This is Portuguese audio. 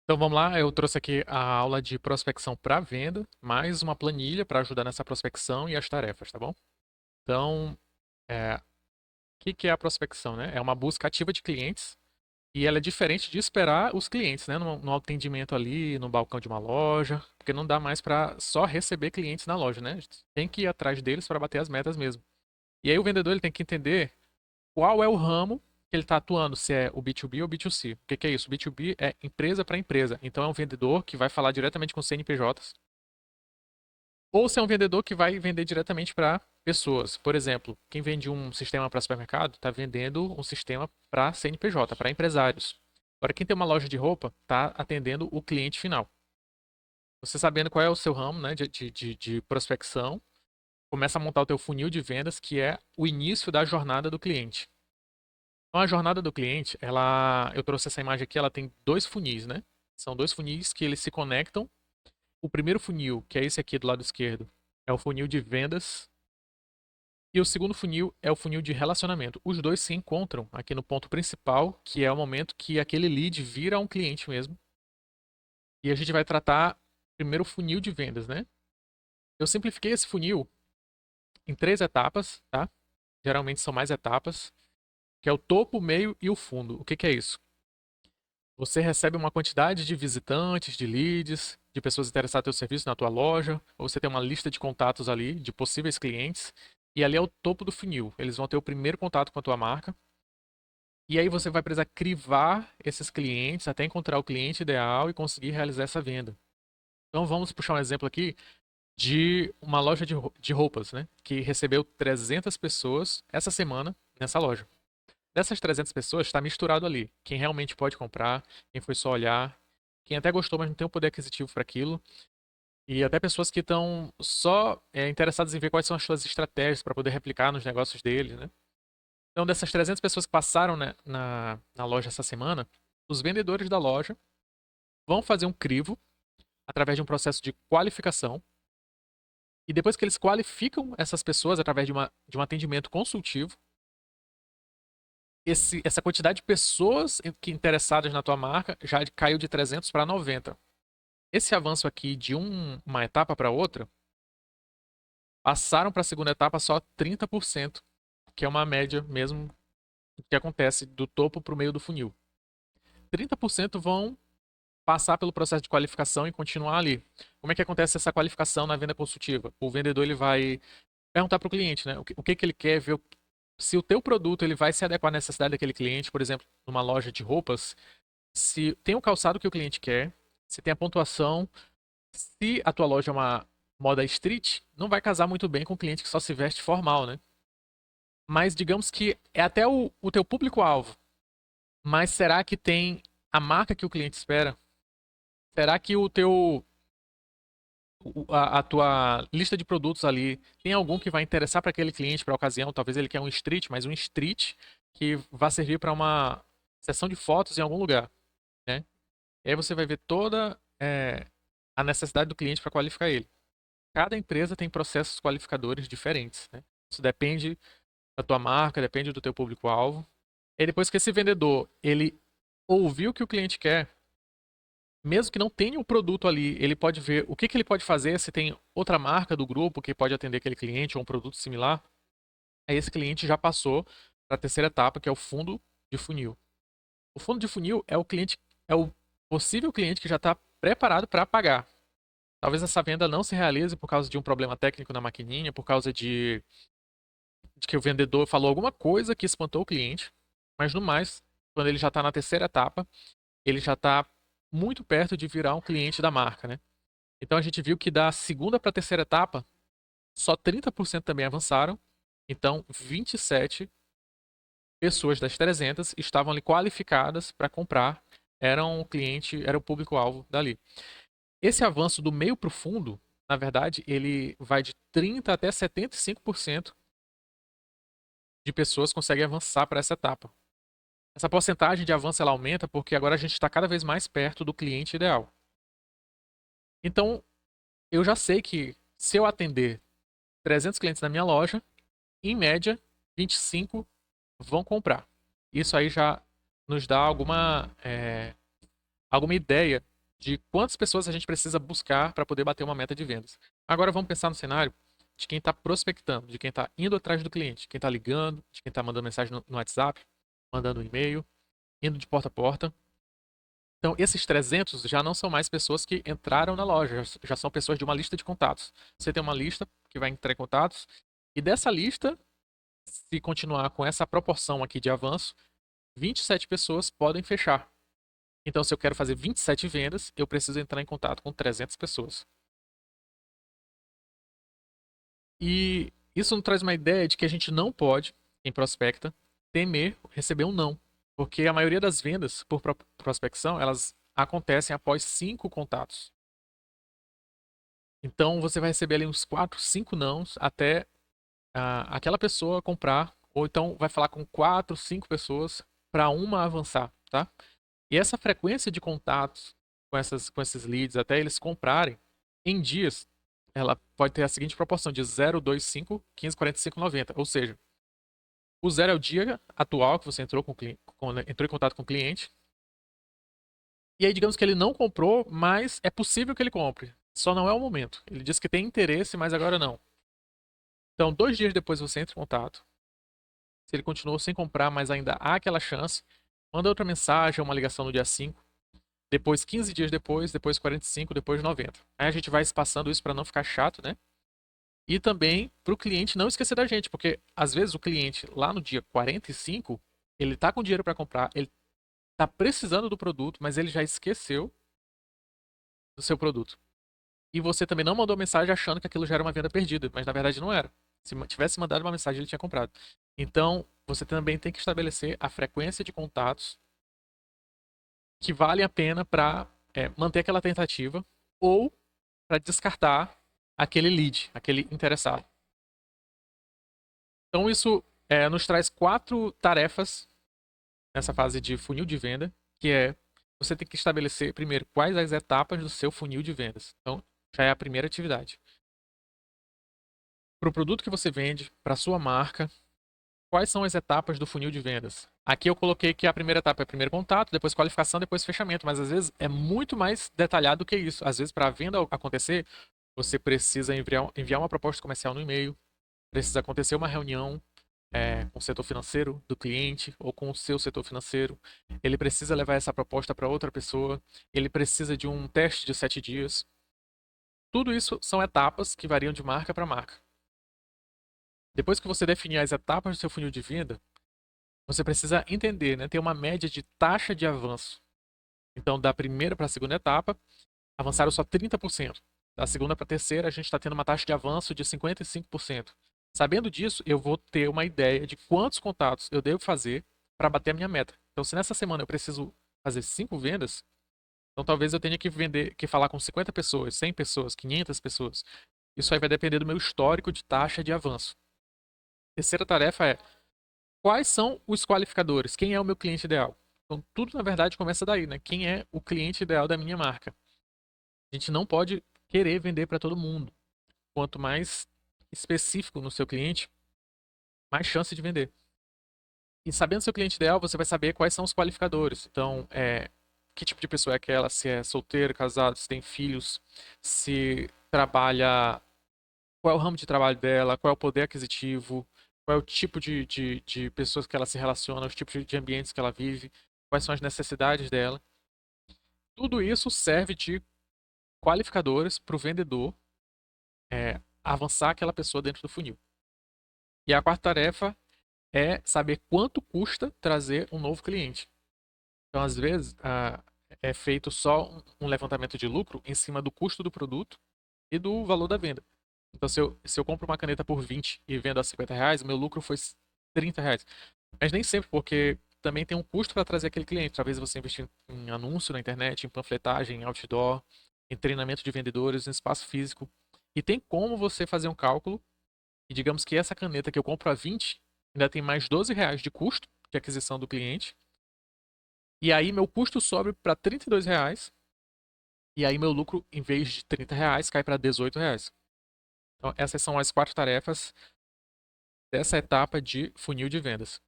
Então vamos lá, eu trouxe aqui a aula de prospecção para venda, mais uma planilha para ajudar nessa prospecção e as tarefas, tá bom? Então, o que é a prospecção, né? É uma busca ativa de clientes e ela é diferente de esperar os clientes, né? No atendimento ali, no balcão de uma loja, porque não dá mais para só receber clientes na loja, né? A gente tem que ir atrás deles para bater as metas mesmo. E aí o vendedor ele tem que entender qual é o ramo que ele está atuando, se é o B2B ou B2C. O que é isso? O B2B é empresa para empresa. Então é um vendedor que vai falar diretamente com CNPJs, ou se é um vendedor que vai vender diretamente para pessoas. Por exemplo, quem vende um sistema para supermercado está vendendo um sistema para CNPJ, para empresários. Agora, quem tem uma loja de roupa está atendendo o cliente final. Você sabendo qual é o seu ramo, né, de prospecção, começa a montar o teu funil de vendas, que é o início da jornada do cliente. Então, a jornada do cliente, eu trouxe essa imagem aqui, ela tem dois funis, né? São dois funis que eles se conectam. O primeiro funil, que é esse aqui do lado esquerdo, é o funil de vendas. E o segundo funil é o funil de relacionamento. Os dois se encontram aqui no ponto principal, que é o momento que aquele lead vira um cliente mesmo. E a gente vai tratar primeiro o funil de vendas, né? Eu simplifiquei esse funil em 3 etapas, tá? Geralmente são mais etapas, que é o topo, o meio e o fundo. O que é isso? Você recebe uma quantidade de visitantes, de leads, de pessoas interessadas no teu serviço na tua loja, ou você tem uma lista de contatos ali, de possíveis clientes, e ali é o topo do funil. Eles vão ter o primeiro contato com a tua marca, e aí você vai precisar crivar esses clientes até encontrar o cliente ideal e conseguir realizar essa venda. Então vamos puxar um exemplo aqui de uma loja de roupas, né? Que recebeu 300 pessoas essa semana nessa loja. Dessas 300 pessoas, está misturado ali. Quem realmente pode comprar, quem foi só olhar, quem até gostou, mas não tem o poder aquisitivo para aquilo. E até pessoas que estão só interessadas em ver quais são as suas estratégias para poder replicar nos negócios deles, né? Então, dessas 300 pessoas que passaram, né, na loja essa semana, os vendedores da loja vão fazer um crivo através de um processo de qualificação. E depois que eles qualificam essas pessoas através de um atendimento consultivo, essa quantidade de pessoas que interessadas na tua marca já caiu de 300 para 90. Esse avanço aqui de uma etapa para outra, passaram para a segunda etapa só 30%, que é uma média mesmo que acontece do topo para o meio do funil. 30% vão passar pelo processo de qualificação e continuar ali. Como é que acontece essa qualificação na venda consultiva? O vendedor ele vai perguntar para o cliente, né, o que ele quer ver, se o teu produto ele vai se adequar à necessidade daquele cliente, por exemplo, numa loja de roupas, se tem o calçado que o cliente quer, se tem a pontuação, se a tua loja é uma moda street, não vai casar muito bem com o cliente que só se veste formal, né? Mas digamos que é até o teu público-alvo. Mas será que tem a marca que o cliente espera? Será que a tua lista de produtos ali tem algum que vai interessar para aquele cliente, para a ocasião? Talvez ele quer um street, mas um street que vai servir para uma sessão de fotos em algum lugar, né? E aí você vai ver toda a necessidade do cliente para qualificar ele. Cada empresa tem processos qualificadores diferentes, né? Isso depende da tua marca, depende do teu público-alvo. E depois que esse vendedor, ele ouviu o que o cliente quer, mesmo que não tenha o produto ali, ele pode ver o que ele pode fazer, se tem outra marca do grupo que pode atender aquele cliente ou um produto similar. Aí esse cliente já passou para a terceira etapa, que é o fundo de funil. O fundo de funil é o cliente, é o possível cliente que já está preparado para pagar. Talvez essa venda não se realize por causa de um problema técnico na maquininha, por causa de que o vendedor falou alguma coisa que espantou o cliente, mas no mais, quando ele já está na terceira etapa, ele já está muito perto de virar um cliente da marca, né? Então a gente viu que da segunda para a terceira etapa, só 30% também avançaram. Então 27 pessoas das 300 estavam ali qualificadas para comprar, eram o cliente, era o público-alvo dali. Esse avanço do meio para o fundo, na verdade, ele vai de 30 até 75% de pessoas conseguem avançar para essa etapa. Essa porcentagem de avanço ela aumenta porque agora a gente está cada vez mais perto do cliente ideal. Então, eu já sei que se eu atender 300 clientes na minha loja, em média, 25 vão comprar. Isso aí já nos dá alguma ideia de quantas pessoas a gente precisa buscar para poder bater uma meta de vendas. Agora vamos pensar no cenário de quem está prospectando, de quem está indo atrás do cliente, quem está ligando, de quem está mandando mensagem no WhatsApp, mandando um e-mail, indo de porta a porta. Então, esses 300 já não são mais pessoas que entraram na loja, já são pessoas de uma lista de contatos. Você tem uma lista que vai entrar em contatos, e dessa lista, se continuar com essa proporção aqui de avanço, 27 pessoas podem fechar. Então, se eu quero fazer 27 vendas, eu preciso entrar em contato com 300 pessoas. E isso nos traz uma ideia de que a gente não pode, em prospecta, temer receber um não. Porque a maioria das vendas por prospecção, elas acontecem após 5 contatos. Então você vai receber ali uns 4, 5 nãos até aquela pessoa comprar, ou então vai falar com 4, 5 pessoas para uma avançar, tá? E essa frequência de contatos com esses leads até eles comprarem, em dias, ela pode ter a seguinte proporção de 0, 2, 5, 15, 45, 90. Ou seja, o 0 é o dia atual que você entrou, entrou em contato com o cliente. E aí, digamos que ele não comprou, mas é possível que ele compre. Só não é o momento. Ele diz que tem interesse, mas agora não. Então, 2 dias depois você entra em contato. Se ele continuou sem comprar, mas ainda há aquela chance, manda outra mensagem, uma ligação no dia 5. Depois, 15 dias depois, depois 45, depois 90. Aí a gente vai espaçando isso para não ficar chato, né? E também para o cliente não esquecer da gente, porque às vezes o cliente lá no dia 45, ele tá com dinheiro para comprar, ele tá precisando do produto, mas ele já esqueceu do seu produto. E você também não mandou mensagem achando que aquilo já era uma venda perdida, mas na verdade não era. Se tivesse mandado uma mensagem, ele tinha comprado. Então, você também tem que estabelecer a frequência de contatos que valem a pena para manter aquela tentativa ou para descartar aquele lead, aquele interessado. Então, isso nos traz 4 tarefas nessa fase de funil de venda, que é você tem que estabelecer primeiro quais as etapas do seu funil de vendas. Então, já é a primeira atividade. Para o produto que você vende, para a sua marca, quais são as etapas do funil de vendas? Aqui eu coloquei que a primeira etapa é primeiro contato, depois qualificação, depois fechamento, mas às vezes é muito mais detalhado do que isso. Às vezes, para a venda acontecer, você precisa enviar uma proposta comercial no e-mail, precisa acontecer uma reunião com o setor financeiro do cliente ou com o seu setor financeiro. Ele precisa levar essa proposta para outra pessoa. Ele precisa de um teste de 7 dias. Tudo isso são etapas que variam de marca para marca. Depois que você definir as etapas do seu funil de venda, você precisa entender, né, ter uma média de taxa de avanço. Então, da primeira para a segunda etapa, avançaram só 30%. Da segunda para a terceira, a gente está tendo uma taxa de avanço de 55%. Sabendo disso, eu vou ter uma ideia de quantos contatos eu devo fazer para bater a minha meta. Então, se nessa semana eu preciso fazer 5 vendas, então talvez eu tenha que falar com 50 pessoas, 100 pessoas, 500 pessoas. Isso aí vai depender do meu histórico de taxa de avanço. Terceira tarefa é quais são os qualificadores? Quem é o meu cliente ideal? Então, tudo na verdade começa daí, né? Quem é o cliente ideal da minha marca? A gente não pode querer vender para todo mundo. Quanto mais específico no seu cliente, mais chance de vender. E sabendo seu cliente ideal, você vai saber quais são os qualificadores. Então, que tipo de pessoa é aquela? Se é solteiro, casado, se tem filhos, se trabalha. Qual é o ramo de trabalho dela? Qual é o poder aquisitivo? Qual é o tipo de pessoas que ela se relaciona? Os tipos de ambientes que ela vive? Quais são as necessidades dela? Tudo isso serve de qualificadores para o vendedor avançar aquela pessoa dentro do funil. E a quarta tarefa é saber quanto custa trazer um novo cliente. Então, às vezes, é feito só um levantamento de lucro em cima do custo do produto e do valor da venda. Então, se eu compro uma caneta por 20 e vendo a 50 reais, meu lucro foi 30 reais. Mas nem sempre, porque também tem um custo para trazer aquele cliente. Talvez você investir em anúncio na internet, em panfletagem, em outdoor, em treinamento de vendedores, em espaço físico. E tem como você fazer um cálculo e digamos que essa caneta que eu compro a 20 ainda tem mais 12 reais de custo de aquisição do cliente. E aí meu custo sobe para 32 reais. E aí meu lucro, em vez de 30 reais, cai para 18 reais. Então essas são as 4 tarefas dessa etapa de funil de vendas.